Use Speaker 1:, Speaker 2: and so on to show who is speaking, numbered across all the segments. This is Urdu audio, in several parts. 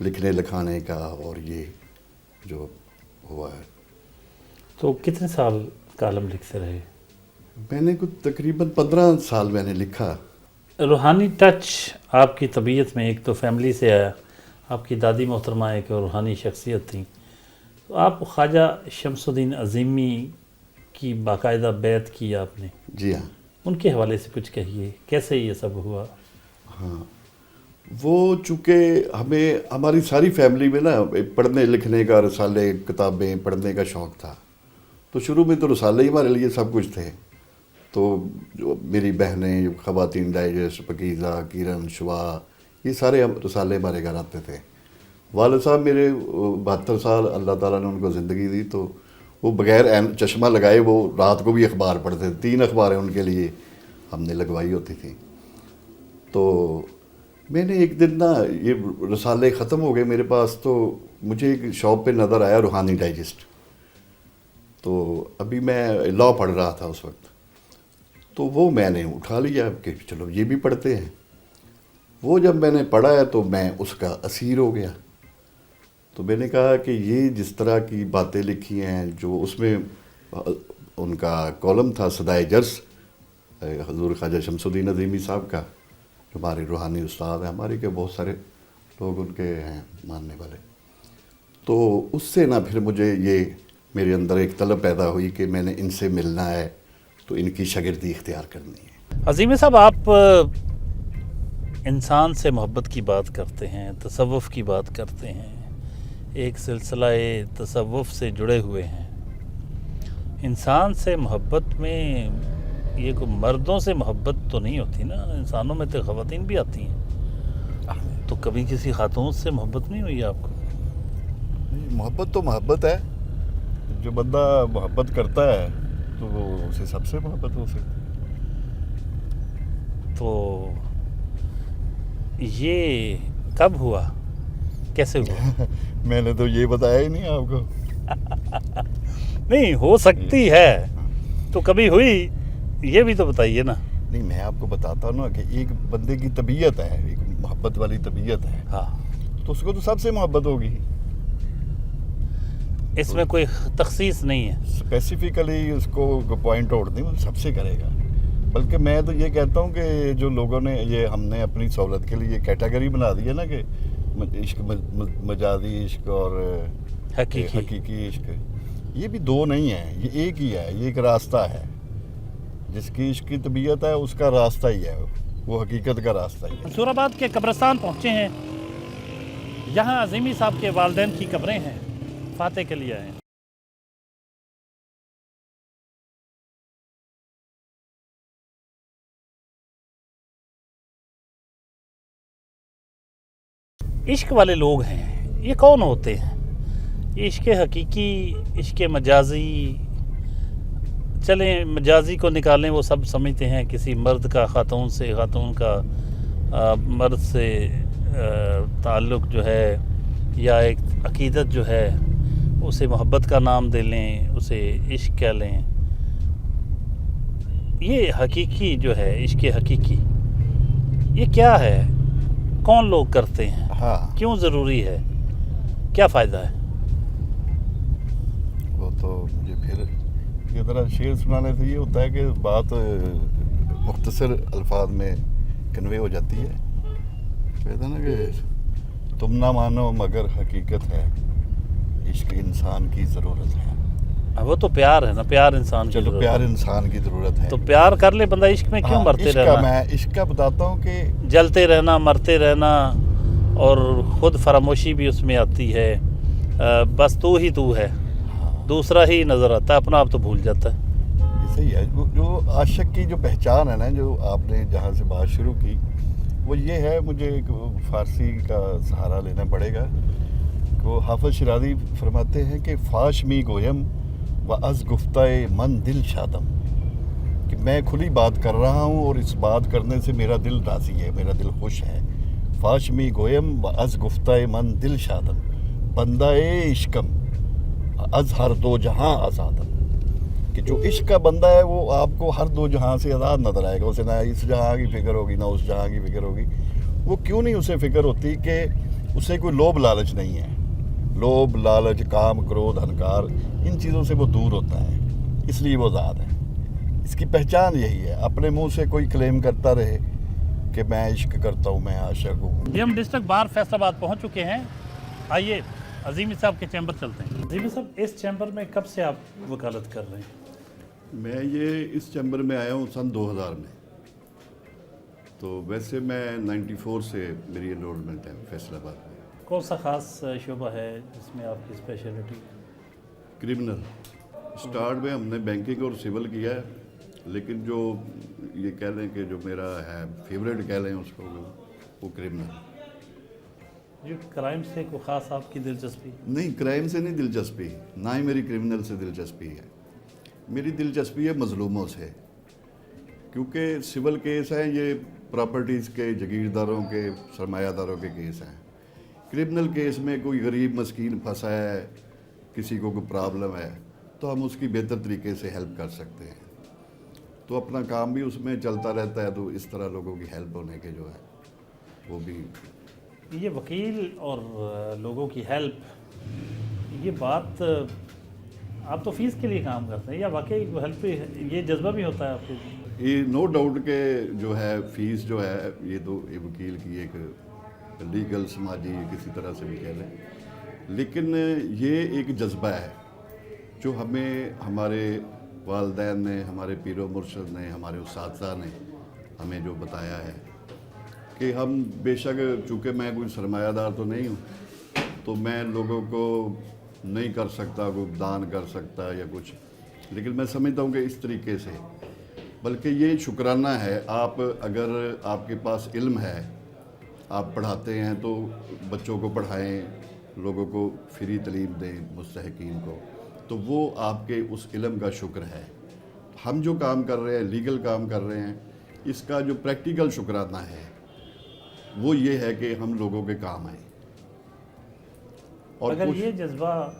Speaker 1: لکھنے لکھانے کا اور یہ جو ہوا ہے.
Speaker 2: تو کتنے سال کالم لکھتے رہے؟
Speaker 1: میں نے کچھ تقریباً 15 سال میں نے لکھا.
Speaker 2: روحانی ٹچ آپ کی طبیعت میں، ایک تو فیملی سے آیا، آپ کی دادی محترمہ ایک روحانی شخصیت تھیں، تو آپ خواجہ شمس الدین عظیمی کی باقاعدہ بیعت کی آپ نے،
Speaker 1: جی ہاں.
Speaker 2: ان کے حوالے سے کچھ کہیے، کیسے یہ سب ہوا؟
Speaker 1: ہاں، وہ چونکہ ہماری ساری فیملی میں نا پڑھنے لکھنے کا، رسالے کتابیں پڑھنے کا شوق تھا. تو شروع میں تو رسالے ہی ہمارے لیے سب کچھ تھے. تو جو میری بہنیں، خواتین ڈائجسٹ، پکیزہ، کرن، شوا، یہ سارے رسالے ہمارے گھر آتے تھے. والد صاحب میرے 72 سال اللہ تعالیٰ نے ان کو زندگی دی، تو وہ بغیر چشمہ لگائے وہ رات کو بھی اخبار پڑھتے تھے. 3 اخباریں ان کے لیے ہم نے لگوائی ہوتی تھیں. تو میں نے ایک دن نا یہ رسالے ختم ہو گئے میرے پاس، تو مجھے ایک شاپ پہ نظر آیا روحانی ڈائجسٹ. تو ابھی میں لاء پڑھ رہا تھا اس وقت، تو وہ میں نے اٹھا لیا کہ چلو یہ بھی پڑھتے ہیں. وہ جب میں نے پڑھا ہے تو میں اس کا اسیر ہو گیا. تو میں نے کہا کہ یہ جس طرح کی باتیں لکھی ہیں، جو اس میں ان کا کالم تھا صدائے جرس حضور خواجہ شمس الدین عظیمی صاحب کا، جو ہمارے روحانی استاد ہیں، ہمارے کے بہت سارے لوگ ان کے ہیں ماننے والے. تو اس سے نہ پھر مجھے یہ میرے اندر ایک طلب پیدا ہوئی کہ میں نے ان سے ملنا ہے، تو ان کی شاگردی اختیار کرنی ہے.
Speaker 2: عظیمی صاحب، آپ انسان سے محبت کی بات کرتے ہیں، تصوف کی بات کرتے ہیں، ایک سلسلہ تصوف سے جڑے ہوئے ہیں. انسان سے محبت میں یہ کوئی مردوں سے محبت تو نہیں ہوتی نا، انسانوں میں تو خواتین بھی آتی ہیں، تو کبھی کسی خاتون سے محبت نہیں ہوئی آپ کو؟
Speaker 1: محبت تو محبت ہے. جو بندہ محبت کرتا ہے تو وہ اسے سب سے محبت ہو سکتی ہے.
Speaker 2: تو یہ کب ہوا، کیسے ہوا؟
Speaker 1: میں نے تو یہ بتایا ہی نہیں آپ کو.
Speaker 2: نہیں، ہو سکتی ہے تو کبھی ہوئی، یہ بھی تو بتائیے نا.
Speaker 1: نہیں، میں آپ کو بتاتا ہوں نا کہ ایک بندے کی طبیعت ہے، ایک محبت والی طبیعت ہے،
Speaker 2: ہاں،
Speaker 1: تو اس کو تو سب سے محبت ہوگی.
Speaker 2: اس میں کوئی تخصیص نہیں ہے.
Speaker 1: اسپیسیفکلی اس کو پوائنٹ آؤٹ نہیں، وہ سب سے کرے گا. بلکہ میں تو یہ کہتا ہوں کہ جو لوگوں نے یہ ہم نے اپنی سہولت کے لیے کیٹیگری بنا دی ہے نا کہ عشق مجازی عشق اور حقیقی عشق، یہ بھی دو نہیں ہیں، یہ ایک ہی ہے. یہ ایک راستہ ہے. جس کی عشق کی طبیعت ہے اس کا راستہ ہی ہے، وہ حقیقت کا راستہ ہی ہے.
Speaker 2: منصور آباد کے قبرستان پہنچے ہیں. یہاں عظیمی صاحب کے والدین کی قبریں ہیں، فاتح کے لیے ہیں. عشق والے لوگ ہیں، یہ کون ہوتے ہیں؟ یہ عشق حقیقی، عشق مجازی، چلیں مجازی کو نکالیں، وہ سب سمجھتے ہیں کسی مرد کا خاتون سے، خاتون کا مرد سے تعلق جو ہے، یا ایک عقیدت جو ہے اسے محبت کا نام دے لیں، اسے عشق کہہ لیں. یہ حقیقی جو ہے، عشق حقیقی، یہ کیا ہے؟ کون لوگ کرتے ہیں؟
Speaker 1: ہاں،
Speaker 2: کیوں ضروری ہے؟ کیا فائدہ ہے؟
Speaker 1: وہ تو مجھے پھر یہ طرح شعر سنانے سے یہ ہوتا ہے کہ بات مختصر الفاظ میں کنوے ہو جاتی ہے. کہتے ہیں نا کہ تم نہ مانو مگر حقیقت ہے، عشق انسان کی ضرورت ہے.
Speaker 2: وہ تو پیار ہے نا، پیار انسان کی
Speaker 1: چلو
Speaker 2: ضرورت
Speaker 1: پیار
Speaker 2: ہے.
Speaker 1: انسان کی ضرورت ہے.
Speaker 2: تو پیار کر لے بندہ، عشق میں کیوں مرتے
Speaker 1: عشق کا
Speaker 2: رہنا؟
Speaker 1: میں عشق کا بتاتا ہوں کہ
Speaker 2: جلتے رہنا، مرتے رہنا، اور خود فراموشی بھی اس میں آتی ہے. بس تو ہی تو ہے، دوسرا ہی نظر آتا ہے، اپنا آپ تو بھول جاتا ہے.
Speaker 1: صحیح ہے. جو عاشق کی جو پہچان ہے نا، جو آپ نے جہاں سے بات شروع کی، وہ یہ ہے. مجھے ایک فارسی کا سہارا لینا پڑے گا. وہ حافظ شیرازی فرماتے ہیں کہ فاش می گویم و از گفتہ من دل شادم، کہ میں کھلی بات کر رہا ہوں اور اس بات کرنے سے میرا دل راضی ہے، میرا دل خوش ہے. فاش می گویم و از گفتہ من دل شادم، بندہ عشقم از ہر دو جہاں آزادم. کہ جو عشق کا بندہ ہے وہ آپ کو ہر دو جہاں سے آزاد نظر آئے گا. اسے نہ اس جہاں کی فکر ہوگی، نہ اس جہاں کی فکر ہوگی. وہ کیوں نہیں اسے فکر ہوتی کہ اسے کوئی لوبھ لالچ نہیں ہے. لوبھ لالچ کام کرودھ اہنکار ان چیزوں سے وہ دور ہوتا ہے, اس لیے وہ آزاد ہے. اس کی پہچان یہی ہے. اپنے منہ سے کوئی کلیم کرتا رہے کہ میں عشق کرتا ہوں, میں عاشق ہوں.
Speaker 2: یہ ہم ڈسٹرکٹ بار فیصل آباد پہنچ چکے ہیں. آئیے عظیمی صاحب کے چیمبر چلتے ہیں. عظیمی صاحب اس چیمبر میں کب سے آپ وکالت کر رہے ہیں؟
Speaker 1: میں یہ اس چیمبر میں آیا ہوں سن 2000 میں. تو ویسے میں 94 سے میری انرولمنٹ ہے فیصل آباد میں.
Speaker 2: کون سا خاص شعبہ ہے جس میں آپ کی اسپیشلٹی؟
Speaker 1: کرمنل. اسٹارٹ میں ہم نے بینکنگ اور سول کیا ہے, لیکن جو یہ کہہ لیں کہ جو میرا ہے فیوریٹ کہہ لیں اس کو, وہ کرمنل.
Speaker 2: یہ کرائم سے کوئی خاص آپ کی دلچسپی؟
Speaker 1: نہیں, کرائم سے نہیں دلچسپی, نہ ہی میری کرمنل سے دلچسپی ہے. میری دلچسپی ہے مظلوموں سے, کیونکہ سول کیس ہیں یہ پراپرٹیز کے, جگیرداروں کے, سرمایہ داروں کے کیس ہیں. کرمنل کیس میں کوئی غریب مسکین پھنسا ہے, کسی کو کوئی پرابلم ہے, تو ہم اس کی بہتر طریقے سے ہیلپ کر سکتے ہیں. تو اپنا کام بھی اس میں چلتا رہتا ہے. تو اس طرح لوگوں کی ہیلپ ہونے کے جو ہے وہ بھی.
Speaker 2: یہ وکیل اور لوگوں کی ہیلپ, یہ بات آپ تو فیس کے لیے کام کرتے ہیں یا واقعی ہیلپ یہ جذبہ بھی ہوتا ہے آپ کے؟
Speaker 1: یہ نو ڈاؤٹ کہ جو ہے فیس جو ہے یہ تو وکیل کی ایک لیگل سماجی کسی طرح سے بھی کہہ لیں, لیکن یہ ایک جذبہ ہے جو ہمیں ہمارے والدین نے, ہمارے پیر و مرشد نے, ہمارے اساتذہ نے ہمیں جو بتایا ہے کہ ہم بے شک, چونکہ میں کوئی سرمایہ دار تو نہیں ہوں تو میں لوگوں کو نہیں کر سکتا, کوئی دان کر سکتا یا کچھ, لیکن میں سمجھتا ہوں کہ اس طریقے سے, بلکہ یہ شکرانہ ہے. آپ اگر آپ کے پاس علم ہے, آپ پڑھاتے ہیں تو بچوں کو پڑھائیں, لوگوں کو فری تعلیم دیں, مستحقین کو, تو وہ آپ کے اس علم کا شکر ہے. ہم جو کام کر رہے ہیں, لیگل کام کر رہے ہیں, اس کا جو پریکٹیکل شکرانہ ہے وہ یہ ہے کہ ہم لوگوں کے کام آئیں. اور
Speaker 2: اگر یہ جذبہ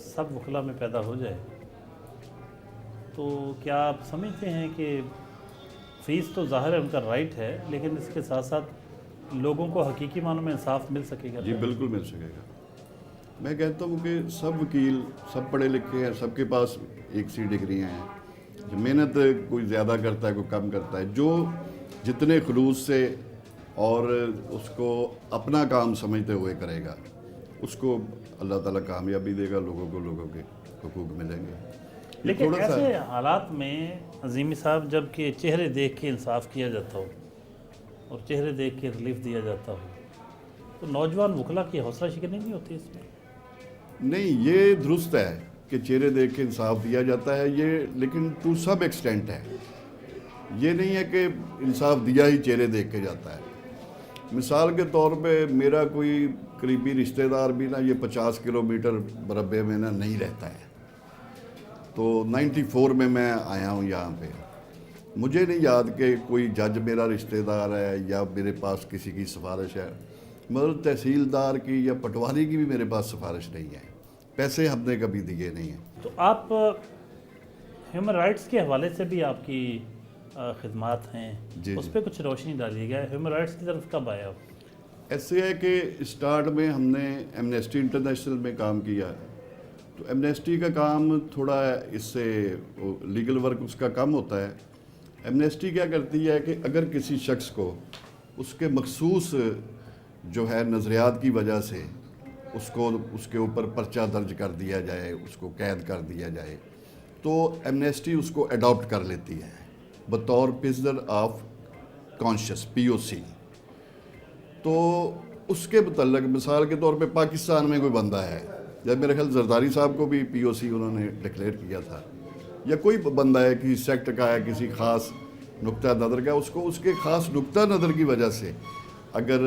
Speaker 2: سب وکلا میں پیدا ہو جائے تو کیا آپ سمجھتے ہیں کہ فیس تو ظاہر ہے ان کا رائٹ ہے, لیکن اس کے ساتھ ساتھ لوگوں کو حقیقی معنوں میں انصاف مل سکے گا؟
Speaker 1: جی بالکل مل سکے گا. میں کہتا ہوں کہ سب وکیل, سب پڑھے لکھے ہیں, سب کے پاس ایک سی ڈگریاں ہیں. محنت کوئی زیادہ کرتا ہے, کوئی کم کرتا ہے. جو جتنے خلوص سے اور اس کو اپنا کام سمجھتے ہوئے کرے گا, اس کو اللہ تعالیٰ کامیابی دے گا, لوگوں کو لوگوں کے حقوق ملیں گے.
Speaker 2: لیکن ایسے حالات میں عظیمی صاحب, جب کہ چہرے دیکھ کے انصاف کیا جاتا ہو اور چہرے دیکھ کے ریلیف دیا جاتا ہو, تو نوجوان وکلا کی حوصلہ شکنی نہیں ہوتی اس میں؟
Speaker 1: نہیں, یہ درست ہے کہ چہرے دیکھ کے انصاف دیا جاتا ہے یہ, لیکن ٹو سب ایکسٹینٹ ہے. یہ نہیں ہے کہ انصاف دیا ہی چہرے دیکھ کے جاتا ہے. مثال کے طور پہ میرا کوئی قریبی رشتہ دار بھی نا یہ 50 کلومیٹر مربع میں نا نہیں رہتا ہے. تو 94 میں آیا ہوں یہاں پہ. مجھے نہیں یاد کہ کوئی جج میرا رشتہ دار ہے یا میرے پاس کسی کی سفارش ہے, مگر تحصیلدار کی یا پٹواری کی بھی میرے پاس سفارش نہیں ہے. پیسے ہم نے کبھی دیے نہیں ہیں.
Speaker 2: تو آپ ہیومن رائٹس کے حوالے سے بھی آپ کی خدمات ہیں, اس پہ کچھ روشنی ڈالی گیا. ہیومن رائٹس کی طرف کب آئے آپ؟
Speaker 1: ایسے ہے کہ اسٹارٹ میں ہم نے ایمنیسٹی انٹرنیشنل میں کام کیا. تو ایمنیسٹی کا کام تھوڑا اس سے لیگل ورک اس کا کم ہوتا ہے. ایمنیسٹی کیا کرتی ہے کہ اگر کسی شخص کو اس کے مخصوص جو ہے نظریات کی وجہ سے اس کے اوپر پرچہ درج کر دیا جائے, اس کو قید کر دیا جائے, تو ایمنیسٹی اس کو اڈاپٹ کر لیتی ہے بطور پرزنر آف کانشیس POC. تو اس کے متعلق مثال کے طور پہ پاکستان میں کوئی بندہ ہے, جب میرے خیال زرداری صاحب کو بھی POC انہوں نے ڈکلیئر کیا تھا, یا کوئی بندہ ہے کسی سیکٹ کا ہے, کسی خاص نقطہ نظر کا, اس کو اس کے خاص نقطہ نظر کی وجہ سے اگر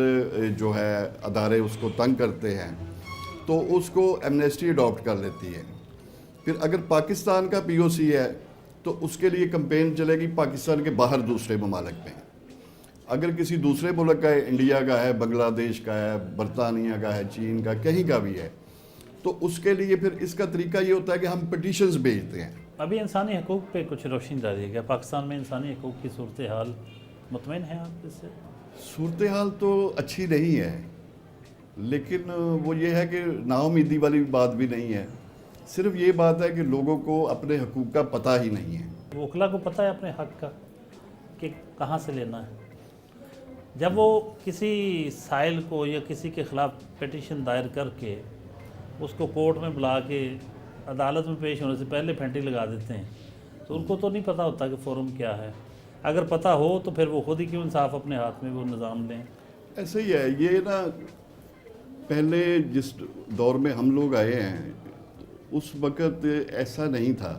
Speaker 1: جو ہے ادارے اس کو تنگ کرتے ہیں تو اس کو ایمنیسٹی اڈاپٹ کر لیتی ہے. پھر اگر پاکستان کا POC ہے تو اس کے لیے کمپین چلے گی پاکستان کے باہر دوسرے ممالک میں. اگر کسی دوسرے ملک کا ہے, انڈیا کا ہے, بنگلہ دیش کا ہے, برطانیہ کا ہے, چین کا, کہیں کا بھی ہے, تو اس کے لیے پھر اس کا طریقہ یہ ہوتا ہے کہ ہم پٹیشنز بھیجتے ہیں.
Speaker 2: ابھی انسانی حقوق پہ کچھ روشنی ڈالی گیا. پاکستان میں انسانی حقوق کی صورتحال مطمئن ہیں آپ اس سے؟
Speaker 1: صورتحال تو اچھی نہیں ہے, لیکن وہ یہ ہے کہ نا امیدی والی بات بھی نہیں ہے، صرف یہ بات ہے کہ لوگوں کو اپنے حقوق کا پتہ ہی نہیں ہے۔
Speaker 2: وکلا کو پتہ ہے اپنے حق کا کہ کہاں سے لینا ہے۔ جب وہ کسی سائل کو یا کسی کے خلاف پٹیشن دائر کر کے اس کو کورٹ میں بلا کے عدالت میں پیش ہونے سے پہلے پھینٹی لگا دیتے ہیں تو ان کو تو نہیں پتہ ہوتا کہ فورم کیا ہے۔ اگر پتہ ہو تو پھر وہ خود ہی کیوں انصاف اپنے ہاتھ میں وہ نظام لیں۔
Speaker 1: ایسے ہی ہے یہ نا، پہلے جس دور میں ہم لوگ آئے ہیں اس وقت ایسا نہیں تھا۔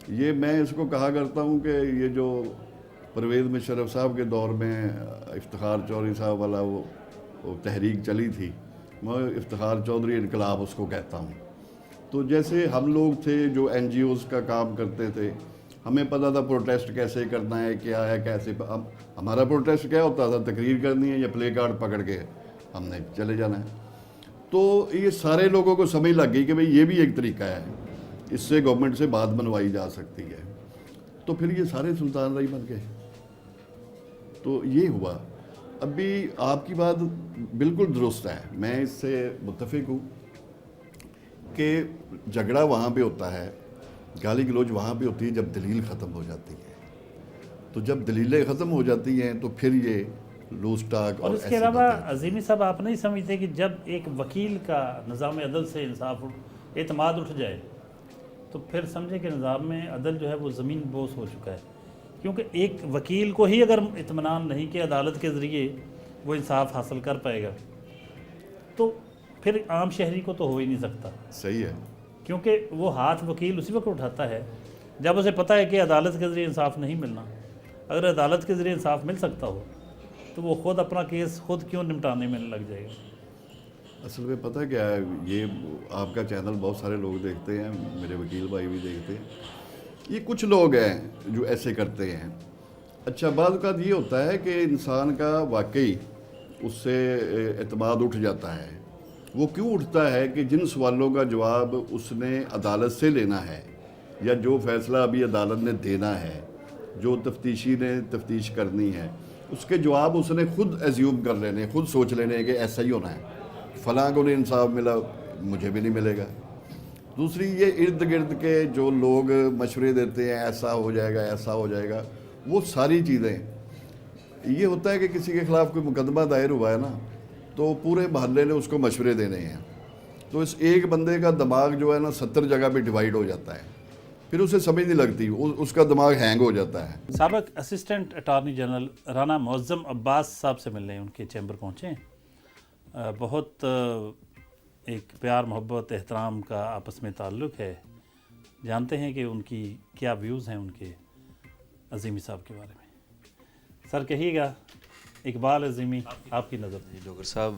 Speaker 1: یہ میں اس کو کہا کرتا ہوں کہ یہ جو پرویز مشرف صاحب کے دور میں افتخار چودھری صاحب والا وہ تحریک چلی تھی، میں افتخار چودھری انقلاب اس کو کہتا ہوں۔ تو جیسے ہم لوگ تھے جو این جی اوز کا کام کرتے تھے، ہمیں پتہ تھا پروٹیسٹ کیسے کرنا ہے، کیا ہے، کیسے ہمارا پروٹیسٹ کیا ہوتا تھا، تقریر کرنی ہے یا پلے کارڈ پکڑ کے ہم نے چلے جانا ہے۔ تو یہ سارے لوگوں کو سمجھ لگ گئی کہ بھئی یہ بھی ایک طریقہ ہے، اس سے گورنمنٹ سے بات بنوائی جا سکتی ہے۔ تو پھر یہ سارے سلطان رائی بن گئے۔ تو یہ ہوا۔ ابھی آپ کی بات بالکل درست ہے، میں اس سے متفق ہوں کہ جھگڑا وہاں پہ ہوتا ہے، گالی گلوچ وہاں پہ ہوتی ہے جب دلیل ختم ہو جاتی ہے۔ تو جب دلیلیں ختم ہو جاتی ہیں تو پھر یہ لوز ٹاک
Speaker 2: اور اس کے علاوہ عظیمی صاحب آپ نہیں سمجھتے کہ جب ایک وکیل کا نظام عدل سے انصاف اعتماد اٹھ جائے تو پھر سمجھے کہ نظام میں عدل جو ہے وہ زمین بوس ہو چکا ہے، کیونکہ ایک وکیل کو ہی اگر اطمینان نہیں کہ عدالت کے ذریعے وہ انصاف حاصل کر پائے گا تو پھر عام شہری کو تو ہو ہی نہیں سکتا۔
Speaker 1: صحیح ہے۔
Speaker 2: کیونکہ وہ ہاتھ وکیل اسی وقت اٹھاتا ہے جب اسے پتہ ہے کہ عدالت کے ذریعے انصاف نہیں ملنا۔ اگر عدالت کے ذریعے انصاف مل سکتا ہو تو وہ خود اپنا کیس خود کیوں نمٹانے میں لگ جائے گا۔
Speaker 1: اصل میں پتہ کیا ہے، یہ آپ کا چینل بہت سارے لوگ دیکھتے ہیں، میرے وکیل بھائی بھی دیکھتے ہیں، یہ کچھ لوگ ہیں جو ایسے کرتے ہیں۔ اچھا، بعض اوقات یہ ہوتا ہے کہ انسان کا واقعی اس سے اعتماد اٹھ جاتا ہے۔ وہ کیوں اٹھتا ہے کہ جن سوالوں کا جواب اس نے عدالت سے لینا ہے یا جو فیصلہ ابھی عدالت نے دینا ہے، جو تفتیشی نے تفتیش کرنی ہے، اس کے جواب اس نے خود ایزیوم کر لینے، خود سوچ لینے کہ ایسا ہی ہونا ہے، فلاں کو نہیں انصاف ملا مجھے بھی نہیں ملے گا۔ دوسری یہ ارد گرد کے جو لوگ مشورے دیتے ہیں ایسا ہو جائے گا، ایسا ہو جائے گا، وہ ساری چیزیں، یہ ہوتا ہے کہ کسی کے خلاف کوئی مقدمہ دائر ہوا ہے نا تو پورے محلے نے اس کو مشورے دینے ہیں، تو اس ایک بندے کا دماغ جو ہے نا 70 جگہ پہ ڈیوائیڈ ہو جاتا ہے، پھر اسے سمجھ نہیں لگتی، اس کا دماغ ہینگ ہو جاتا ہے۔
Speaker 2: سابق اسسٹنٹ اٹارنی جنرل رانا معظم عباس صاحب سے ملنے ان کے چیمبر پہنچے ہیں۔ بہت ایک پیار محبت احترام کا آپس میں تعلق ہے۔ جانتے ہیں کہ ان کی کیا ویوز ہیں ان کے عظیمی صاحب کے بارے میں۔ سر کہیے گا، اقبال عظیمی آپ کی نظر میں۔
Speaker 3: ڈاکٹر صاحب،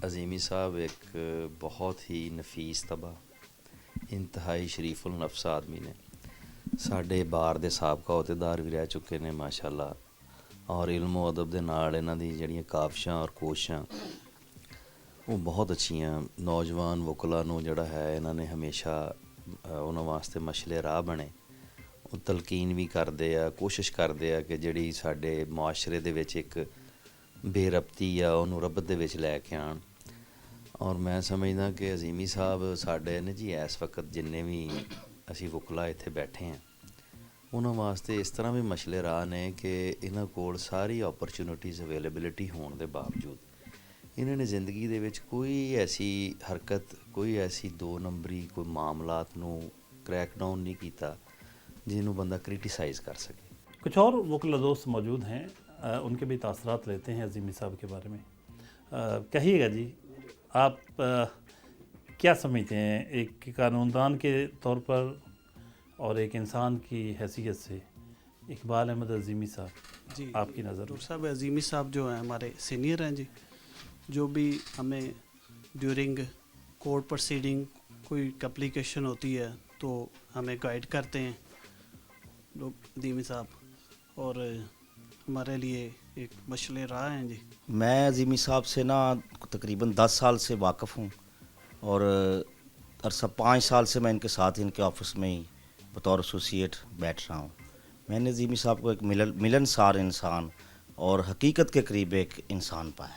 Speaker 3: عظیمی صاحب ایک بہت ہی نفیس طبع، انتہائی شریف النفس آدمی نے، ساڈے بار دے سابقہ عہدیدار بھی رہ چکے نے ماشاءاللہ، اور علم و ادب دے نال انہاں دی جڑیاں کاوشاں اور کوششاں وہ بہت اچھیاں، نوجوان وکلا نو جڑا ہے انہاں نے ہمیشہ انہاں واسطے مشعل راہ بنے، وہ تلقین بھی کردے آ، کوشش کردے آ کہ جڑی ساڈے معاشرے دے وچ ایک بے ربطی یا انہوں ربط دے وچ لے کے آن۔ اور میں سمجھدا کہ عظیمی صاحب ساڈے نے جی اس وقت جننے بھی اسی وکلا اتنے بیٹھے ہیں انہوں واسطے اس طرح بھی مشعل راہ نے کہ انہاں کول ساری اپرچونٹیز اویلیبلٹی ہون دے باوجود انہوں نے زندگی دے وچ کوئی ایسی حرکت، کوئی ایسی دو نمبری، کوئی معاملات نو کریک ڈاؤن نہیں کیتا جنہوں بندہ کرٹیسائز کر سکے۔
Speaker 2: کچھ اور وکلا دوست موجود ہیں، ان کے بھی تاثرات لیتے ہیں عظیمی صاحب کے بارے میں۔ کہیے گا جی، آپ کیا سمجھتے ہیں ایک قانوندان کے طور پر اور ایک انسان کی حیثیت سے اقبال احمد عظیمی صاحب
Speaker 4: جی
Speaker 2: آپ کی نظر
Speaker 4: ڈاکٹر صاحب عظیمی صاحب جو ہیں ہمارے سینئر ہیں جی، جو بھی ہمیں ڈیورنگ کورٹ پروسیڈنگ کوئی اپلیکیشن ہوتی ہے تو ہمیں گائیڈ کرتے ہیں لوگ عظیمی صاحب، اور ہمارے لیے ایک مشعل راہ ہیں جی۔
Speaker 5: میں عظیمی صاحب سے نا تقریباً 10 سال سے واقف ہوں، اور عرصہ 5 سال سے میں ان کے ساتھ ان کے آفس میں ہی بطور ایسوسیٹ بیٹھ رہا ہوں۔ میں نے عظیمی صاحب کو ایک ملنسار انسان اور حقیقت کے قریب ایک انسان پایا۔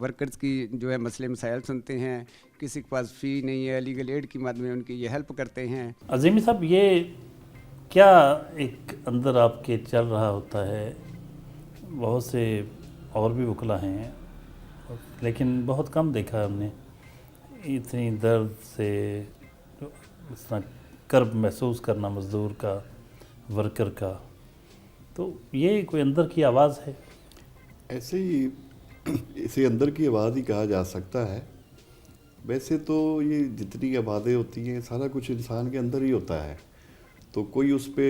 Speaker 6: ورکرز کی جو ہے مسئلے مسائل سنتے ہیں, کسی کے پاس فی نہیں ہے, لیگل ایڈ کی مد میں ان کی یہ ہیلپ کرتے ہیں.
Speaker 2: عظیمی صاحب, یہ کیا ایک اندر آپ کے چل رہا ہوتا ہے؟ بہت سے اور بھی وکلا ہیں لیکن بہت کم دیکھا ہم نے اتنی درد سے اس طرح کرب محسوس کرنا مزدور کا, ورکر کا. تو یہ کوئی اندر کی آواز ہے؟
Speaker 1: ایسے ہی اسے اندر کی آواز ہی کہا جا سکتا ہے. ویسے تو یہ جتنی آوازیں ہوتی ہیں سارا کچھ انسان کے اندر ہی ہوتا ہے. تو کوئی اس پہ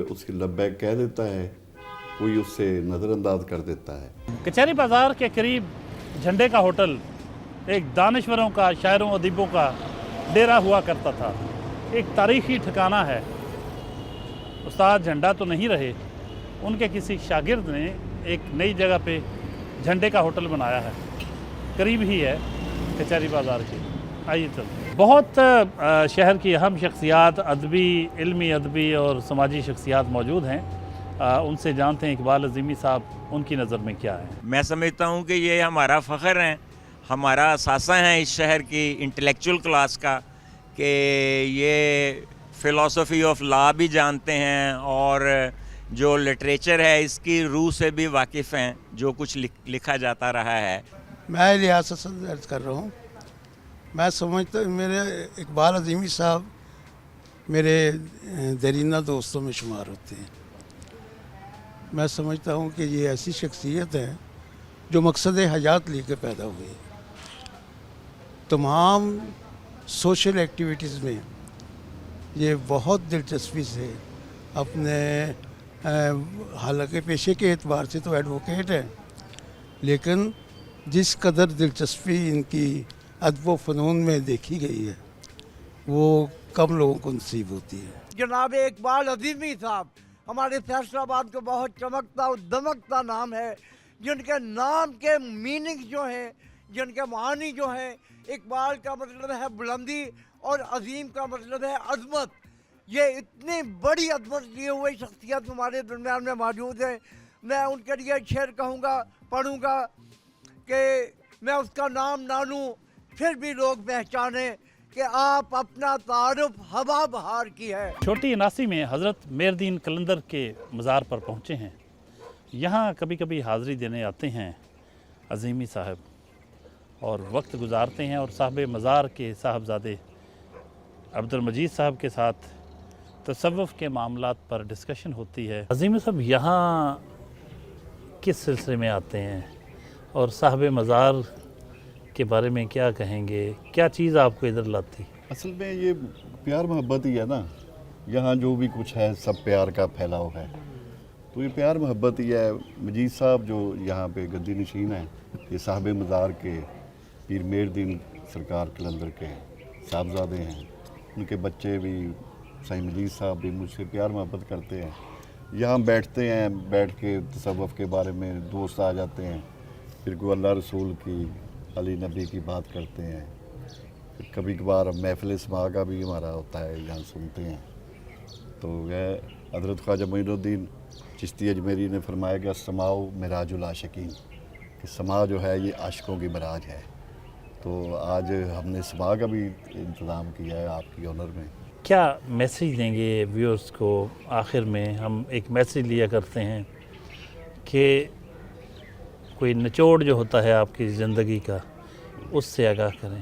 Speaker 1: اس کے لبیک کہہ دیتا ہے, کوئی اس سے نظر انداز کر دیتا ہے.
Speaker 2: کچہری بازار کے قریب جھنڈے کا ہوٹل ایک دانشوروں کا, شاعروں ادیبوں کا ڈیرا ہوا کرتا تھا. ایک تاریخی ٹھکانہ ہے. استاد جھنڈا تو نہیں رہے, ان کے کسی شاگرد نے ایک نئی جگہ پہ جھنڈے کا ہوٹل بنایا ہے, قریب ہی ہے کچہری بازار کے. آئیے چلتے ہیں. بہت شہر کی اہم شخصیات, ادبی, علمی ادبی اور سماجی شخصیات موجود ہیں. ان سے جانتے ہیں اقبال عظیمی صاحب ان کی نظر میں کیا ہے.
Speaker 7: میں سمجھتا ہوں کہ یہ ہمارا فخر ہے, ہمارا اثاثہ ہے اس شہر کی انٹلیکچول کلاس کا, کہ یہ فلسفی آف لا بھی جانتے ہیں اور جو لٹریچر ہے اس کی روح سے بھی واقف ہیں, جو کچھ لکھا جاتا رہا ہے.
Speaker 8: میں ریاست سے درج کر رہا ہوں. میں سمجھتا ہوں میرے اقبال عظیمی صاحب میرے دیرینہ دوستوں میں شمار ہوتے ہیں. میں سمجھتا ہوں کہ یہ ایسی شخصیت ہے جو مقصد حیات لے کے پیدا ہوئی. تمام سوشل ایکٹیویٹیز میں یہ بہت دلچسپی سے اپنے حالانکہ پیشے کے اعتبار سے تو ایڈوکیٹ ہیں, لیکن جس قدر دلچسپی ان کی ادب و فنون میں دیکھی گئی ہے وہ کم لوگوں کو نصیب ہوتی ہے.
Speaker 9: جناب اقبال عظیمی صاحب ہمارے فیصل آباد کو بہت چمکتا اور دمکتا نام ہے, جن کے نام کے میننگ جو ہیں, جن کے معانی جو ہیں, اقبال کا مطلب ہے بلندی اور عظیم کا مطلب ہے عظمت. یہ اتنی بڑی عظمت لیے ہوئے شخصیت ہمارے درمیان میں موجود ہیں. میں ان کے لیے شعر کہوں گا, پڑھوں گا کہ میں اس کا نام نہ لوں پھر بھی لوگ پہچانے کہ آپ اپنا تعارف ہوا بہار کی ہے.
Speaker 2: چھوٹی اناسی میں حضرت مہردین قلندر کے مزار پر پہنچے ہیں. یہاں کبھی کبھی حاضری دینے آتے ہیں عظیمی صاحب اور وقت گزارتے ہیں, اور صاحب مزار کے صاحبزادے عبد المجید صاحب کے ساتھ تصوف کے معاملات پر ڈسکشن ہوتی ہے. عظیمی صاحب یہاں کس سلسلے میں آتے ہیں اور صاحب مزار کے بارے میں کیا کہیں گے؟ کیا چیز آپ کو ادھر لاتی؟
Speaker 1: اصل میں یہ پیار محبت ہی ہے نا. یہاں جو بھی کچھ ہے سب پیار کا پھیلاؤ ہے, تو یہ پیار محبت ہی ہے. مجید صاحب جو یہاں پہ گدی نشین ہیں, یہ صاحب مزار کے پیر مہردین سرکار قلندر کے صاحبزادے ہیں. ان کے بچے بھی سائیں مجید صاحب بھی مجھ سے پیار محبت کرتے ہیں. یہاں بیٹھتے ہیں, بیٹھ کے تصوف کے بارے میں دوست آ جاتے ہیں, پھر کوئی اللہ رسول کی, علی نبی کی بات کرتے ہیں. پھر کبھی کبھار محفل سماع کا بھی ہمارا ہوتا ہے, یہاں سنتے ہیں. تو یہ حضرت خواجہ معین الدین چشتی اجمیری نے فرمایا کہ سماع معراج العاشقین, کہ سماع جو ہے یہ عاشقوں کی معراج ہے. تو آج ہم نے سماع کا بھی انتظام کیا ہے آپ کی آنر میں.
Speaker 2: کیا میسیج دیں گے ویورز کو؟ آخر میں ہم ایک میسیج لیا کرتے ہیں کہ کوئی نچوڑ جو ہوتا ہے آپ کی زندگی کا, اس سے آگاہ کریں.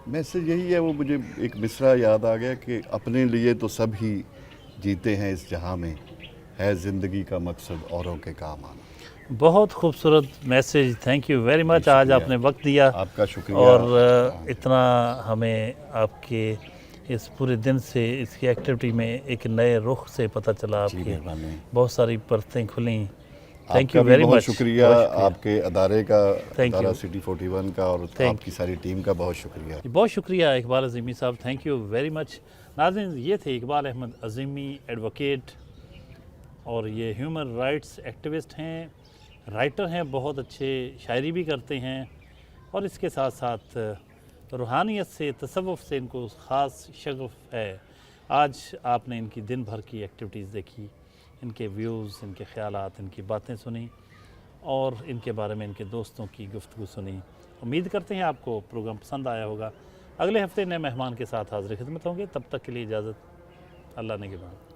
Speaker 1: میسیج یہی ہے, وہ مجھے ایک مصرع یاد آ گیا کہ اپنے لیے تو سب ہی جیتے ہیں اس جہاں میں, ہے زندگی کا مقصد اوروں کے کام آنا.
Speaker 2: بہت خوبصورت میسیج, تھینک یو ویری مچ. آج آپ نے وقت دیا,
Speaker 1: آپ کا شکریہ,
Speaker 2: اور اتنا ہمیں آپ کے اس پورے دن سے اس کی ایکٹیویٹی میں ایک نئے رخ سے پتہ چلا. آپ کی بہت ساری پرتیں کھلیں. Thank you very much.
Speaker 1: شکریہ آپ کے ادارے کا, ادارہ سٹی 41 کا, اور آپ کی ساری ٹیم کا بہت شکریہ.
Speaker 2: بہت شکریہ اقبال عظیمی صاحب, تھینک یو ویری مچ. ناظرین, یہ تھے اقبال احمد عظیمی, ایڈوکیٹ, اور یہ ہیومن رائٹس ایکٹیوسٹ ہیں, رائٹر ہیں, بہت اچھے شاعری بھی کرتے ہیں, اور اس کے ساتھ ساتھ روحانیت سے, تصوف سے ان کو خاص شغف ہے. آج آپ نے ان کی دن بھر کی ایکٹیویٹیز دیکھی, ان کے ویوز, ان کے خیالات, ان کی باتیں سنی, اور ان کے بارے میں ان کے دوستوں کی گفتگو سنی. امید کرتے ہیں آپ کو پروگرام پسند آیا ہوگا. اگلے ہفتے نئے مہمان کے ساتھ حاضر خدمت ہوں گے. تب تک کے لیے اجازت. اللہ نے کے بعد.